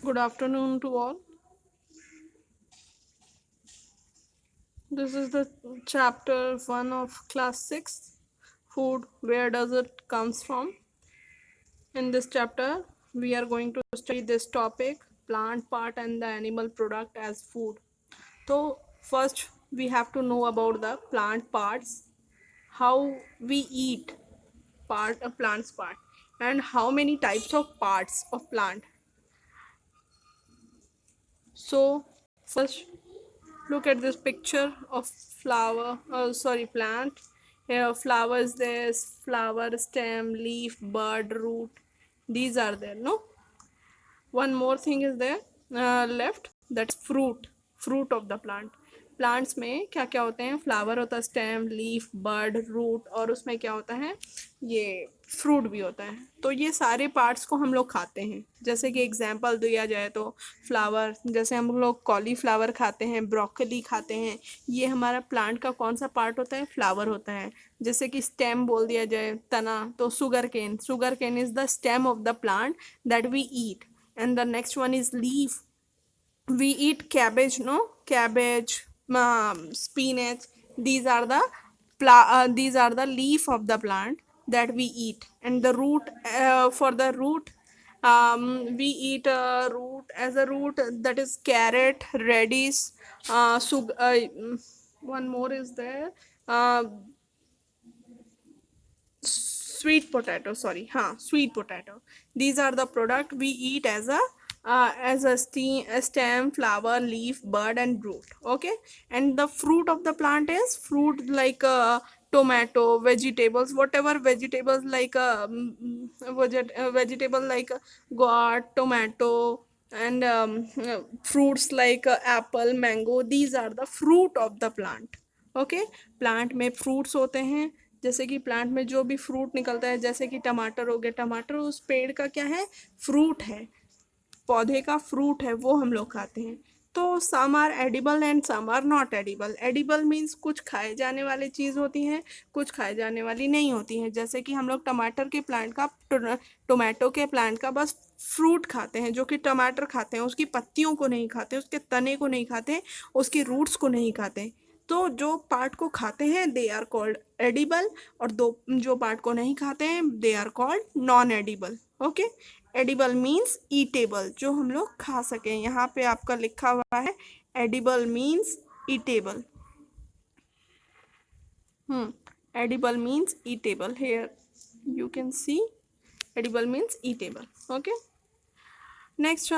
Good afternoon to all. This is the chapter 1 of class 6 food. Where does it comes from? In this chapter, we are going to study this topic plant part and the animal product as food. So, first, we have to know about the plant parts, how we eat plant's part, and how many types of parts of plant. So, first, look at this picture of plant. Here flowers, there's flower, stem, leaf, bud, root. These are there, no? One more thing is there left, that's fruit of the plant. Plants में क्या क्या होते हैं, flower होता है, stem, leaf, bird, root, और उसमें क्या होता है, ये फ्रूट भी होता है। तो ये सारे पार्ट्स को हम लोग खाते हैं। जैसे कि एग्जांपल दिया जाए तो फ्लावर, जैसे हम लोग कॉलीफ्लावर खाते हैं, ब्रोकली खाते हैं, ये हमारा प्लांट का कौन सा पार्ट होता है, फ्लावर होता है। जैसे कि स्टेम बोल दिया जाए, तना, तो sugar cane is the stem of the plant that we eat. And the next one is leaf. We eat cabbage, no? Cabbage, spinach. These are the these are the leaf of the plant that we eat. And the root, for the root, we eat root as a root, that is carrot, radish, one more is there, uh, sweet potato, sorry, sweet potato. These are the product we eat as a stem, flower, leaf, bud, and root. Okay, and the fruit of the plant is fruit like tomato, vegetables, whatever vegetables like vegetable like gourd, tomato, and fruits like apple, mango. These are the fruit of the plant. Okay, plant में fruits होते हैं। जैसे कि plant में जो भी fruit निकलता है, जैसे कि टमाटर हो गया, टमाटर उस पेड़ का क्या है, फ्रूट है, पौधे का फ्रूट है, वो हम लोग खाते हैं। तो some are edible and some are not edible. Edible means कुछ खाए जाने वाली चीज़ होती हैं, कुछ खाए जाने वाली नहीं होती हैं। जैसे कि हम लोग टमाटर के प्लांट का, टोमेटो के प्लांट का बस फ्रूट खाते हैं, जो कि टमाटर खाते हैं, उसकी पत्तियों को नहीं खाते, उसके तने को नहीं खाते, उसकी रूट्स को नहीं खाते। तो जो पार्ट को खाते हैं दे आर कॉल्ड एडिबल, और दो जो पार्ट को नहीं खाते हैं they are called non edible. Okay, edible means eatable, जो हम लोग खा सकें। यहाँ पे आपका लिखा हुआ है edible means eatable. Edible means eatable. Here you can see edible means eatable. Okay, next,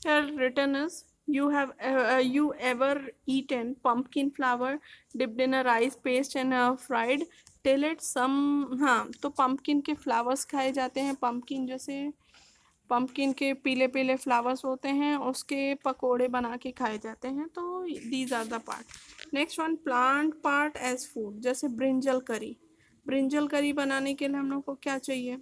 here written is, you ever eaten pumpkin flower dipped in a rice paste and fried till it some, हाँ, तो pumpkin के flowers खाए जाते हैं। pumpkin जैसे pumpkin के पीले पीले फ्लावर्स होते हैं, उसके पकोड़े बना के खाए जाते हैं। तो these are the part. Next one, plant part as food. जैसे ब्रिंजल करी, ब्रिंजल करी बनाने के लिए हम लोग को क्या चाहिए,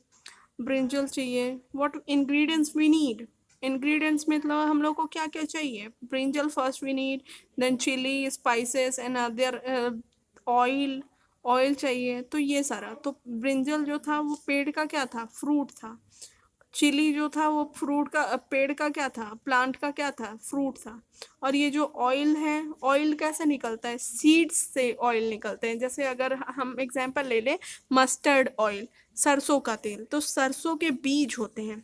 ब्रिंजल चाहिए। What ingredients we need, ingredients मतलब हम लोग को क्या क्या चाहिए, brinjal first we need, then chili, spices and other, oil, oil चाहिए। तो ये सारा, तो ब्रिंजल जो था वो पेड़ का क्या था, फ्रूट था। चिली जो था वो फ्रूट का, पेड़ का क्या था, प्लांट का क्या था, फ्रूट था। और ये जो ऑयल है, ऑयल कैसे निकलता है, सीड्स से ऑयल निकलते हैं। जैसे अगर हम एग्जांपल ले लें, मस्टर्ड ऑयल, सरसों का तेल, तो सरसों के बीज होते हैं,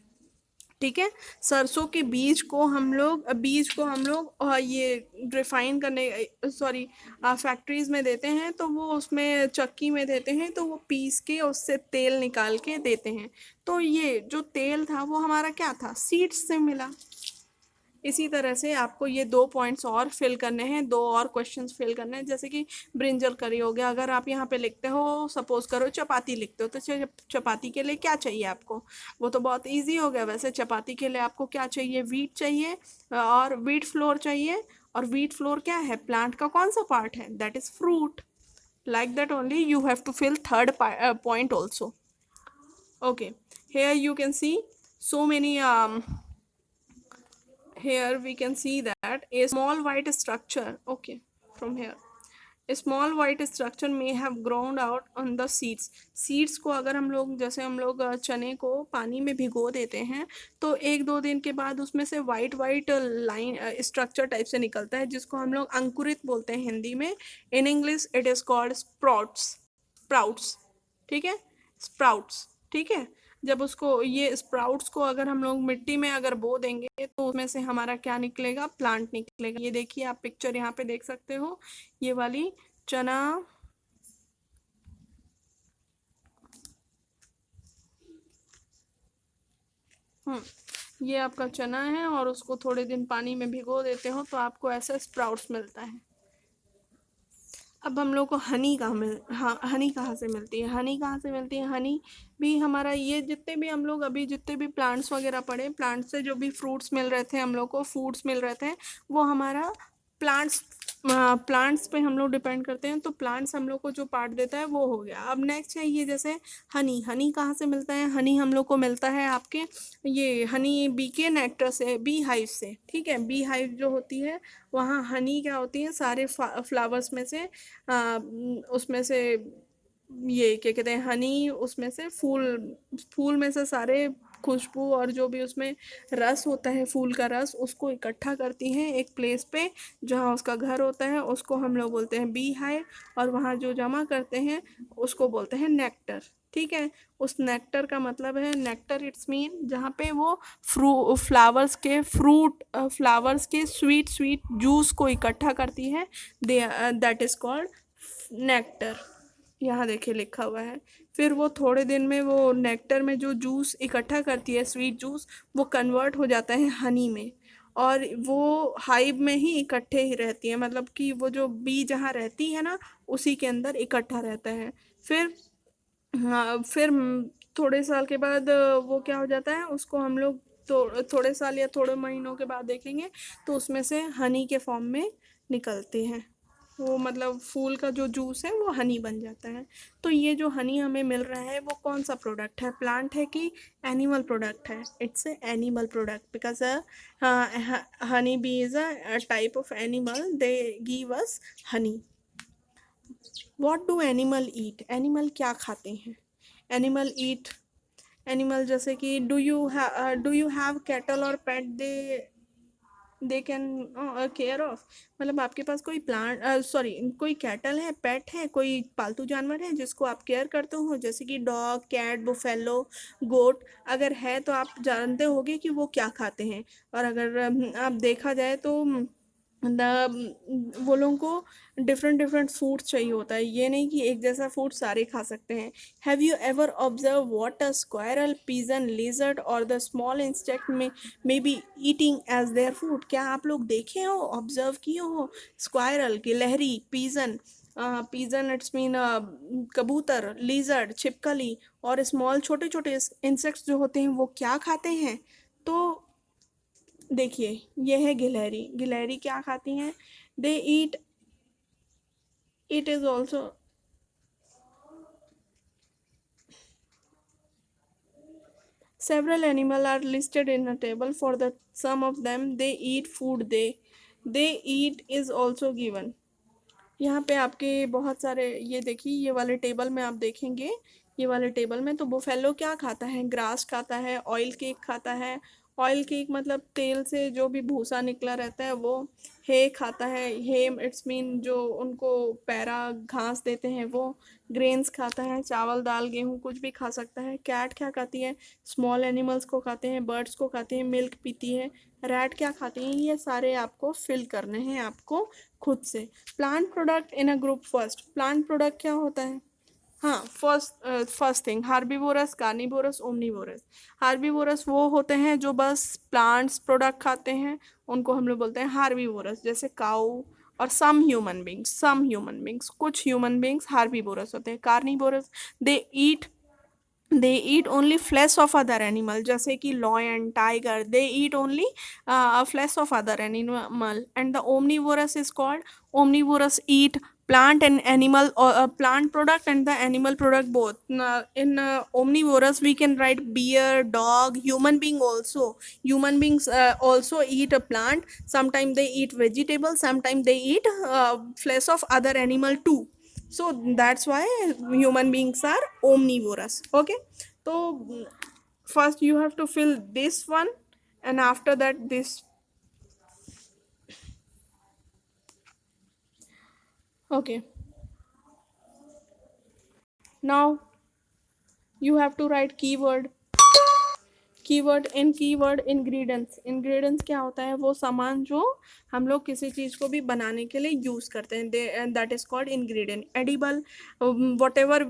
ठीक है। सरसों के बीज को हम लोग ये रिफाइन करने, सॉरी, फैक्ट्रीज में देते हैं, तो वो उसमें चक्की में देते हैं, तो वो पीस के उससे तेल निकाल के देते हैं। तो ये जो तेल था वो हमारा क्या था, सीड्स से मिला। इसी तरह से आपको ये 2 पॉइंट्स और फिल करने हैं, 2 और क्वेश्चंस फिल करने हैं। जैसे कि ब्रिंजल करी हो गया, अगर आप यहाँ पे लिखते हो, सपोज करो चपाती लिखते हो, तो चपाती के लिए क्या चाहिए आपको, वो तो बहुत इजी हो गया। वैसे चपाती के लिए आपको क्या चाहिए, वीट चाहिए, और वीट फ्लोर चाहिए। और वीट फ्लोर क्या है, प्लांट का कौन सा पार्ट है, that is fruit. Like that only you have to fill third point also. Okay, here you can see so many, here we can see that a small white structure, okay, from here, small white structure में have growned out on the seeds. Seeds को अगर हम लोग, जैसे हम लोग चने को पानी में भिगो देते हैं, तो 1-2 दिन के बाद उसमें से white white line structure type से निकलता है, जिसको हम लोग अंकुरित बोलते हैं हिंदी में। In English it is called sprouts. Sprouts, ठीक है, स्प्राउट्स, ठीक है। जब उसको, ये स्प्राउट्स को अगर हम लोग मिट्टी में अगर बो देंगे तो उसमें से हमारा क्या निकलेगा, प्लांट निकलेगा। ये देखिए आप पिक्चर यहाँ पे देख सकते हो, ये वाली चना, ये आपका चना है, और उसको थोड़े दिन पानी में भिगो देते हो तो आपको ऐसा स्प्राउट्स मिलता है। अब हम लोग को हनी कहाँ मिल, हाँ, हनी कहाँ से मिलती है, हनी कहाँ से मिलती है, हनी भी हमारा, ये जितने भी हम लोग अभी जितने भी प्लांट्स वगैरह पढ़े, प्लांट से जो भी फ्रूट्स मिल रहे थे हम लोग को, फूड्स मिल रहे थे, वो हमारा प्लांट्स, प्लांट्स पे हम लोग डिपेंड करते हैं, तो प्लांट्स हम लोग को जो पार्ट देता है वो हो गया। अब नेक्स्ट है ये, जैसे हनी, हनी कहाँ से मिलता है, हनी हम लोग को मिलता है आपके, ये हनी बी के नेक्टर से, बी हाइव से, ठीक है। बी हाइव जो होती है, वहाँ हनी क्या होती है, सारे फ्लावर्स में से उसमें से, ये क्या कहते हैं, हनी, उसमें से फूल, फूल में से सारे खुशबू और जो भी उसमें रस होता है, फूल का रस, उसको इकट्ठा करती हैं एक प्लेस पे, जहाँ उसका घर होता है, उसको हम लोग बोलते हैं बी हाइव। और वहाँ जो जमा करते हैं उसको बोलते हैं नेक्टर, ठीक है। उस नेक्टर का मतलब है, नेक्टर इट्स मीन जहाँ पे वो फ्लावर्स के फ्लावर्स के स्वीट स्वीट जूस को इकट्ठा करती है, दे दैट इज कॉल्ड नेक्टर। यहाँ देखिए लिखा हुआ है। फिर वो थोड़े दिन में वो नेक्टर में जो जूस इकट्ठा करती है, स्वीट जूस, वो कन्वर्ट हो जाता है हनी में, और वो हाइव में ही इकट्ठे ही रहती है, मतलब कि वो जो बी जहाँ रहती है ना, उसी के अंदर इकट्ठा रहता है। फिर, हाँ, फिर थोड़े साल के बाद वो क्या हो जाता है, उसको हम लोग थोड़े साल या थोड़े महीनों के बाद देखेंगे तो उसमें से हनी के फॉर्म में निकलते हैं वो, मतलब फूल का जो जूस है वो हनी बन जाता है। तो ये जो हनी हमें मिल रहा है वो कौन सा प्रोडक्ट है, प्लांट है कि एनिमल प्रोडक्ट है? It's a animal product, because honey bee is a type of animal, they give us Honey. What do animal eat, animal क्या खाते हैं? एनिमल ईट, एनिमल जैसे कि डू यू हैव कैटल और पेट, दे कैन केयर ऑफ, मतलब आपके पास कोई plant, sorry, कोई कैटल है, पेट है, कोई पालतू जानवर है जिसको आप केयर करते हो, जैसे कि डॉग, कैट, बुफेलो, गोट, अगर है तो आप जानते होगे कि वो क्या खाते हैं। और अगर आप देखा जाए तो वो लोगों को डिफरेंट डिफरेंट फूड चाहिए होता है, ये नहीं कि एक जैसा फूड सारे खा सकते हैं। Have you ever observe what a squirrel, pigeon, lizard और द स्मॉल इंसेक्ट में may be eating as their food? क्या आप लोग देखे हो, ऑब्जर्व किए हो स्क्वायरल, गिलहरी, पिजन, पिजन इट्स मीन कबूतर, लिजर्ड, छिपकली, और स्मॉल छोटे छोटे इंसेक्ट्स जो होते हैं वो क्या खाते हैं? तो देखिए, ये है गिलहरी, गिलहरी क्या खाती हैं? They eat, it is also, several animal are listed in a table, for the some of them they eat food, they eat is also given। यहाँ पे आपके बहुत सारे, ये देखिए, ये वाले टेबल में आप देखेंगे, ये वाले टेबल में तो बुफेलो क्या खाता है, ग्रास खाता है, ऑयल केक खाता है, ऑयल केक मतलब तेल से जो भी भूसा निकला रहता है वो, हे खाता है, हे इट्स मीन जो उनको पैरा घास देते हैं वो, ग्रेन्स खाता है, चावल दाल गेहूँ कुछ भी खा सकता है। कैट क्या खाती है, स्मॉल एनिमल्स को खाते हैं, बर्ड्स को खाते हैं, मिल्क पीती है। रैट क्या खाती हैं, ये सारे आपको फिल करने हैं आपको खुद से। Plant product in a group first, plant product क्या होता है? हाँ, first thing, herbivores, carnivorous, omnivorous. Herbivores वो होते हैं जो बस प्लांट्स प्रोडक्ट खाते हैं, उनको हम लोग बोलते हैं हार्बीवोरस, जैसे काऊ और सम ह्यूमन बींग्स, कुछ ह्यूमन बींग्स हार्बीवोरस होते हैं। Carnivorous, they eat they eat only flash of other animal, जैसे कि lion, tiger, they eat only flash of other animal. And the omnivorous is called, omnivorous eat plant and animal or plant product and the animal product both. In omnivorous we can write bear, dog, human being also. Human beings also eat a plant. Sometimes they eat vegetables, sometimes they eat flesh of other animal too. So that's why human beings are omnivorous. Okay, so first you have to fill this one, and after that this. Okay, now you have to write keyword. Keyword, in keyword ingredients, ingredients क्या होता है, वो सामान जो हम लोग किसी चीज़ को भी बनाने के लिए यूज़ करते हैं, that is called ingredient. Edible, what ever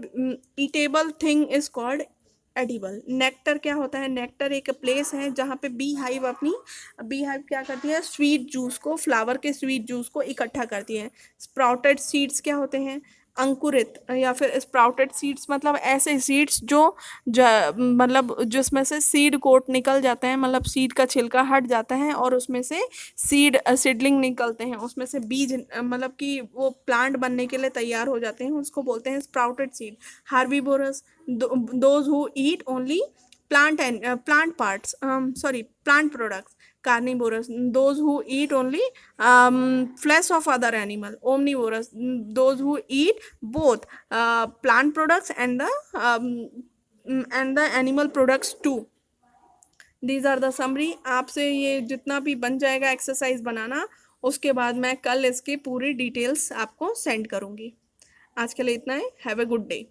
eatable thing is called edible. Nectar क्या होता है, नेक्टर एक प्लेस है जहाँ पे बी हाइव अपनी, बी हाइव क्या करती है, स्वीट जूस को, फ्लावर के स्वीट जूस को इकट्ठा करती है. स्प्राउटेड सीड्स क्या होते हैं, अंकुरित या फिर स्प्राउटेड सीड्स मतलब ऐसे सीड्स जो मतलब जिसमें से सीड कोट निकल जाते हैं, मतलब सीड का छिलका हट जाता है और उसमें से सीडलिंग निकलते हैं, उसमें से बीज मतलब कि वो प्लांट बनने के लिए तैयार हो जाते हैं, उसको बोलते हैं sprouted seed. Herbivores, those who eat only plant and plant parts, sorry, plant products. Carnivorous, those who eat only flesh of other animal. Omnivorous, those who eat both plant products and the animal products too. These are the summary. आपसे ये जितना भी बन जाएगा exercise बनाना, उसके बाद मैं कल इसकी पूरी डिटेल्स आपको सेंड करूँगी. आज के लिए इतना है. Have a good day.